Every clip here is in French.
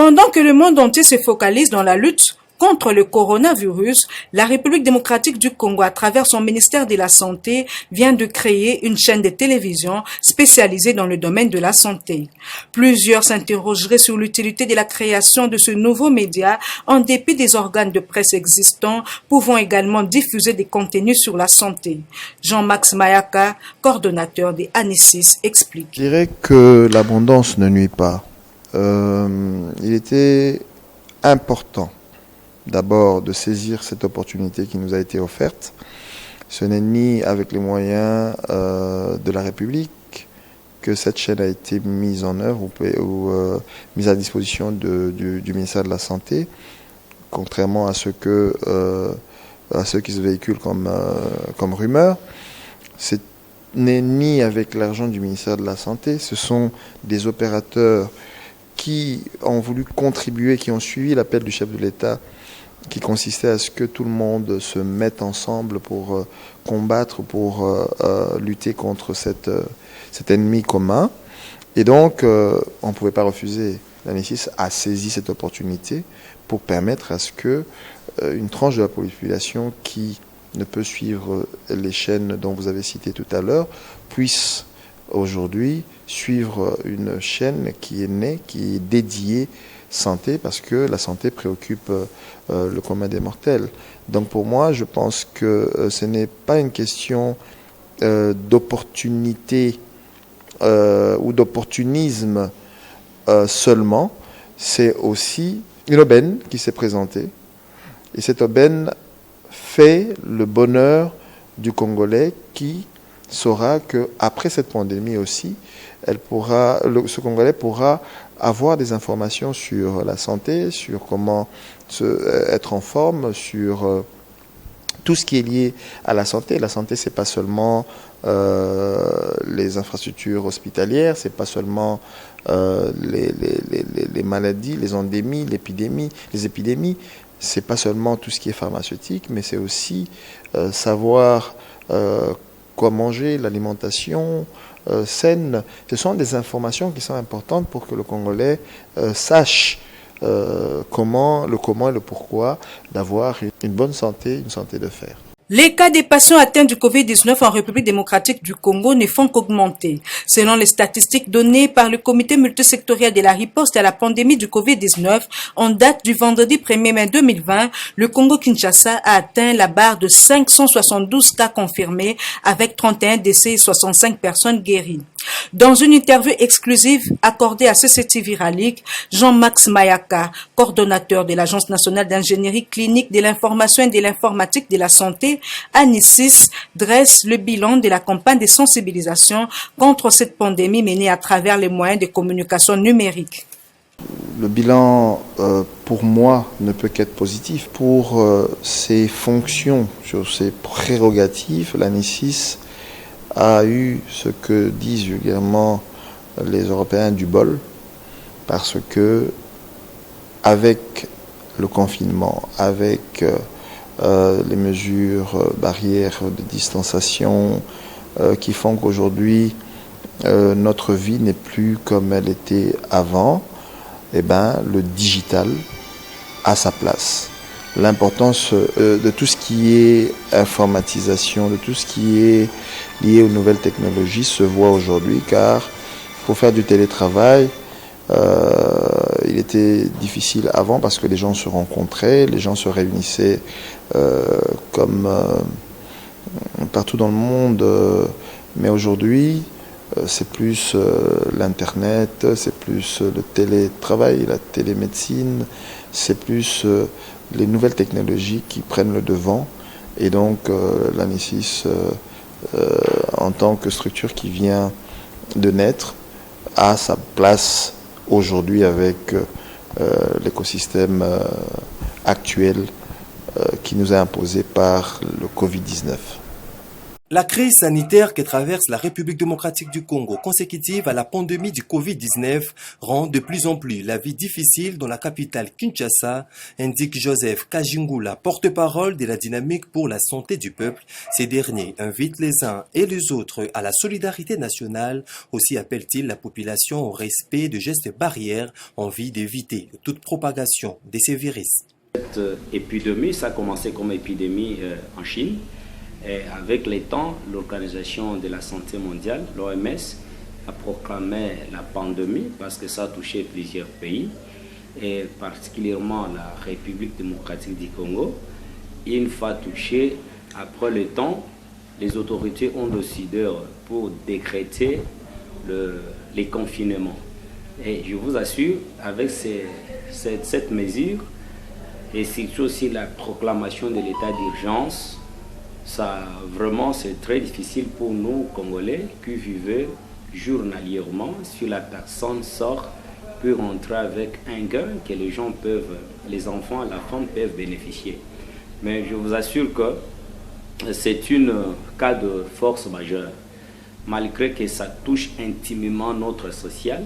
Pendant que le monde entier se focalise dans la lutte contre le coronavirus, la République démocratique du Congo, à travers son ministère de la Santé, vient de créer une chaîne de télévision spécialisée dans le domaine de la santé. Plusieurs s'interrogeraient sur l'utilité de la création de ce nouveau média, en dépit des organes de presse existants, pouvant également diffuser des contenus sur la santé. Jean-Max Mayaka, coordonnateur des Anisis, explique. Je dirais que l'abondance ne nuit pas. Il était important d'abord de saisir cette opportunité qui nous a été offerte. Ce n'est ni avec les moyens de la République que cette chaîne a été mise en œuvre ou mise à disposition du ministère de la Santé, contrairement à ceux qui se véhiculent comme rumeurs. Ce n'est ni avec l'argent du ministère de la Santé, ce sont des opérateurs qui ont voulu contribuer, qui ont suivi l'appel du chef de l'État, qui consistait à ce que tout le monde se mette ensemble pour combattre, pour lutter contre cet ennemi commun. Et donc, on ne pouvait pas refuser. L'ANISIS a saisi cette opportunité pour permettre à ce que une tranche de la population qui ne peut suivre les chaînes dont vous avez cité tout à l'heure puisse aujourd'hui suivre une chaîne qui est née, qui est dédiée santé, parce que la santé préoccupe le commun des mortels. Donc pour moi, je pense que ce n'est pas une question d'opportunité ou d'opportunisme seulement, c'est aussi une aubaine qui s'est présentée. Et cette aubaine fait le bonheur du Congolais qui saura qu'après cette pandémie aussi, ce Congolais pourra avoir des informations sur la santé, sur comment être en forme, sur tout ce qui est lié à la santé. La santé, c'est pas seulement les infrastructures hospitalières, c'est pas seulement les maladies, les endémies, les épidémies. C'est pas seulement tout ce qui est pharmaceutique, mais c'est aussi savoir quoi manger, l'alimentation saine. Ce sont des informations qui sont importantes pour que le Congolais sache le comment et le pourquoi d'avoir une bonne santé, une santé de fer. Les cas des patients atteints du Covid-19 en République démocratique du Congo ne font qu'augmenter. Selon les statistiques données par le comité multisectoriel de la riposte à la pandémie du Covid-19, en date du vendredi 1er mai 2020, le Congo-Kinshasa a atteint la barre de 572 cas confirmés avec 31 décès et 65 personnes guéries. Dans une interview exclusive accordée à CCT Viralic, Jean-Max Mayaka, coordonnateur de l'Agence nationale d'ingénierie clinique de l'information et de l'informatique de la santé, Anisis, dresse le bilan de la campagne de sensibilisation contre cette pandémie menée à travers les moyens de communication numérique. Le bilan, pour moi, ne peut qu'être positif. Pour ses fonctions, sur ses prérogatives, l'Anisis a eu ce que disent vulgairement les Européens du bol, parce que avec le confinement, avec les mesures barrières de distanciation qui font qu'aujourd'hui notre vie n'est plus comme elle était avant, eh ben, le digital a sa place. L'importance de tout ce qui est informatisation, de tout ce qui est lié aux nouvelles technologies se voit aujourd'hui, car pour faire du télétravail, il était difficile avant parce que les gens se rencontraient, les gens se réunissaient comme partout dans le monde, mais aujourd'hui c'est plus l'internet, c'est plus le télétravail, la télémédecine, c'est plus les nouvelles technologies qui prennent le devant, et donc l'ANISIS en tant que structure qui vient de naître a sa place aujourd'hui avec l'écosystème actuel qui nous est imposé par le Covid-19. La crise sanitaire que traverse la République démocratique du Congo, consécutive à la pandémie du Covid-19, rend de plus en plus la vie difficile dans la capitale Kinshasa, indique Joseph Kajingula, porte-parole de la dynamique pour la santé du peuple. Ces derniers invitent les uns et les autres à la solidarité nationale. Aussi appelle-t-il la population au respect de gestes barrières en vue d'éviter toute propagation de ces virus. Cette épidémie, ça a commencé comme épidémie en Chine. Et avec le temps, l'Organisation de la Santé mondiale, l'OMS, a proclamé la pandémie parce que ça a touché plusieurs pays, et particulièrement la République démocratique du Congo. Une fois touchée, après le temps, les autorités ont décidé pour décréter les confinements. Et je vous assure, avec cette mesure, et surtout aussi la proclamation de l'état d'urgence, ça vraiment c'est très difficile pour nous Congolais qui vivent journalièrement. Si la personne sort, peut rentrer avec un gain que les gens peuvent, les enfants, la femme peuvent bénéficier. Mais je vous assure que c'est un cas de force majeure. Malgré que ça touche intimement notre social,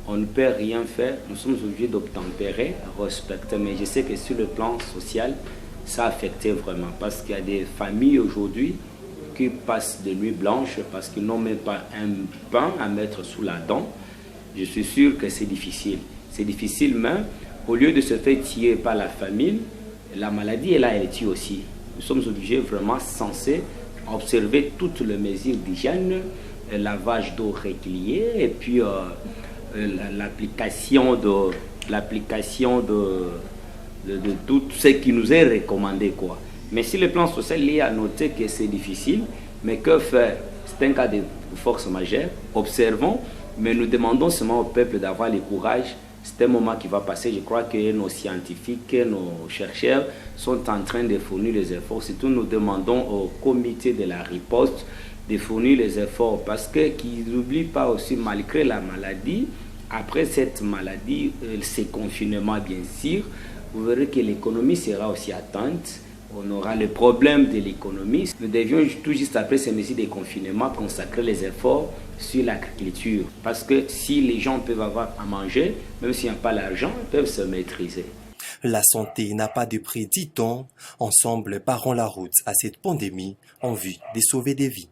on ne peut rien faire. Nous sommes obligés d'obtempérer, respecter. Mais je sais que sur le plan social, ça a affecté vraiment, parce qu'il y a des familles aujourd'hui qui passent des nuits blanches parce qu'ils n'ont même pas un pain à mettre sous la dent. Je suis sûr que c'est difficile. C'est difficile, mais au lieu de se faire tuer par la famine, la maladie est là, elle tue aussi. Nous sommes obligés vraiment censés observer toutes les mesures d'hygiène, le lavage d'eau régulier, et puis l'application de tout ce qui nous est recommandé, quoi. Mais si le plan social, il y a noté que c'est difficile, mais que faire? C'est un cas de force majeure. Observons, mais nous demandons seulement au peuple d'avoir le courage. C'est un moment qui va passer. Je crois que nos scientifiques, nos chercheurs sont en train de fournir les efforts. Surtout, nous demandons au comité de la riposte de fournir les efforts, parce qu'ils n'oublient pas aussi, malgré la maladie, après cette maladie, ces confinements, bien sûr, vous verrez que l'économie sera aussi atteinte. On aura le problème de l'économie. Nous devions tout juste après ces mesures de confinement consacrer les efforts sur l'agriculture. Parce que si les gens peuvent avoir à manger, même s'il n'y a pas l'argent, ils peuvent se maîtriser. La santé n'a pas de prix, dit-on. Ensemble, barrons la route à cette pandémie en vue de sauver des vies.